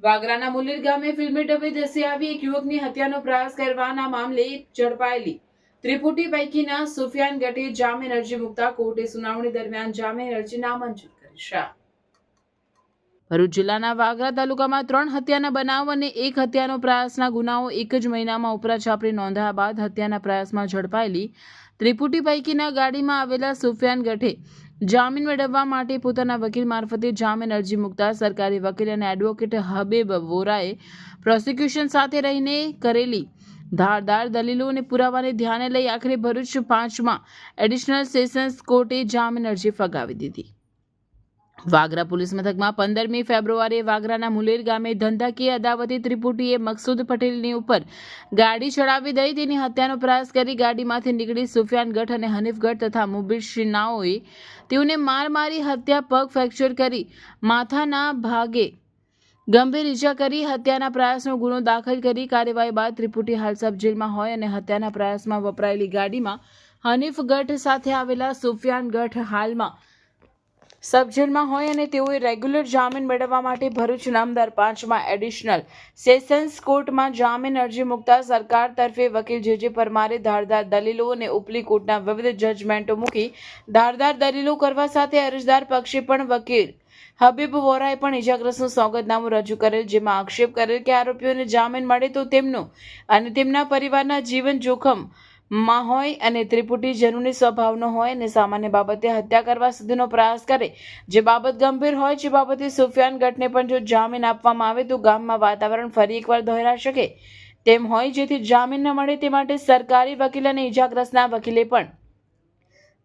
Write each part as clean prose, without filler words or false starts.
વાગરાના મુલીર ગામે ફિલ્મી ડબે ધસી આવી એક યુવકની હત્યાનો પ્રયાસ કરવાના મામલે ઝડપાયેલી ત્રિપુટી પૈકીના સુફિયાન ગઢે જામીન અરજી મૂકતા કોર્ટે સુનાવણી દરમિયાન જામીન અરજી નામંજૂર કરી છે। ભરૂચ જિલ્લાના વાગરા તાલુકામાં 3 હત્યાના બનાવ અને 1 હત્યાનો પ્રયાસના ગુનાઓ એક જ મહિનામાં ઉપરાછાપરી નોંધાયા બાદ હત્યાના પ્રયાસમાં ઝડપાયેલી ત્રિપુટી પૈકીના ગાડીમાં આવેલા સુફિયાન ગઢે જામીન મેળવવા માટે પોતાના વકીલ મારફતે જામીન અરજી મૂકતા સરકારી વકીલ અને એડવોકેટ હબીબ વોરાએ પ્રોસિક્યુશન સાથે રહીને કરેલી ધારદાર દલીલો અને પુરાવાને ધ્યાને લઈ આખરે ભરૂચ 5માં એડિશનલ સેશન્સ કોર્ટે જામીન અરજી ફગાવી દીધી। વાગરા પોલીસ મથકમાં 15મી ફેબ્રુઆરીએ વાગરાના મુલેર ગામે ધંધાકીય અદાવતી ત્રિપુટીએ મકસૂદ પટેલની ઉપર ગાડી ચડાવી દઈ તેની હત્યાનો પ્રયાસ કરી ગાડીમાંથી નીકળી સુફિયાન ગઢ અને હનીફ ગઢ તથા મુબીર શિનાઓએ તેઓને મારી હત્યા, પગ ફ્રેક્ચર કરી માથાના ભાગે ગંભીર ઈજા કરી હત્યાના પ્રયાસનો ગુનો દાખલ કરી કાર્યવાહી બાદ ત્રિપુટી હાલ સબ જેલમાં હોય અને હત્યાના પ્રયાસમાં વપરાયેલી ગાડીમાં હનીફ ગઢ સાથે આવેલા સુફિયાન ગઢ હાલમાં સબ જેલમાં હોય અને તેઓએ રેગ્યુલર જામીન મેળવવા માટે ભરૂચ નામદાર 5માં એડિશનલ સેશન્સ કોર્ટમાં જામીન અરજી મૂકતા સરકાર તરફે વકીલ જે પરમારે ધારદાર દલીલો અને ઉપલી કોર્ટના વિવિધ જજમેન્ટો મૂકી ધારદાર દલીલો કરવા સાથે અરજદાર પક્ષે પણ વકીલ હબીબ વોરાએ પણ ઇજાગ્રસ્તનું સોગંદનામું રજૂ કરેલ, જેમાં આક્ષેપ કરેલ કે આરોપીઓને જામીન મળે તો તેમનો અને તેમના પરિવારના જીવન જોખમ માં હોય અને ત્રિપુટી જનુની સ્વભાવનો હોય અને સામાન્ય બાબતે હત્યા કરવા સુધીનો પ્રયાસ કરે, જે બાબત ગંભીર હોય, જે બાબતે સુફિયાન ગઢને પણ જો જામીન આપવામાં આવે તો ગામમાં વાતાવરણ ફરી એકવાર દોહરાઈ શકે તેમ હોય, જેથી જામીન ન મળે તે માટે સરકારી વકીલ અને ઇજાગ્રસ્તના વકીલે પણ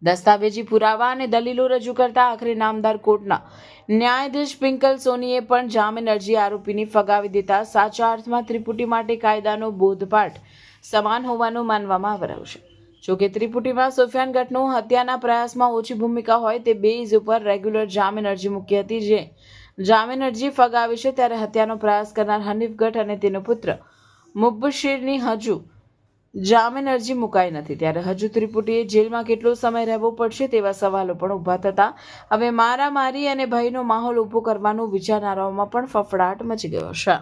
દસ્તાવેજી પુરાવા અને દલીલો રજૂ કરતા આખરે નામદાર કોર્ટના ન્યાયાધીશ પિંકલ સોનીએ પણ જામીન અરજી આરોપીની ફગાવી દેતા સાચા અર્થમાં ત્રિપુટી માટે કાયદાનો બોધપાઠ સમાન હોવાનું માનવામાં આવી રહ્યું છે। જોકે ત્રિપુટીમાં સુફિયાન ગઢનું હત્યાના પ્રયાસમાં ઓછી ભૂમિકા હોય તે બેઝ ઉપર રેગ્યુલર જામીન અરજી મૂકી હતી, જે જામીન અરજી ફગાવી છે, ત્યારે હત્યાનો પ્રયાસ કરનાર હનીફ ગઢ અને તેનો પુત્ર મુબશિરની હજુ જામીન અરજી મુકાઈ નથી, ત્યારે હજુ ત્રિપુટીએ જેલમાં કેટલો સમય રહેવો પડશે તેવા સવાલો પણ ઊભા થતા હવે મારામારી અને ભયનો માહોલ ઊભો કરવાનું વિચારનારાઓમાં પણ ફફડાટ મચી ગયો છે।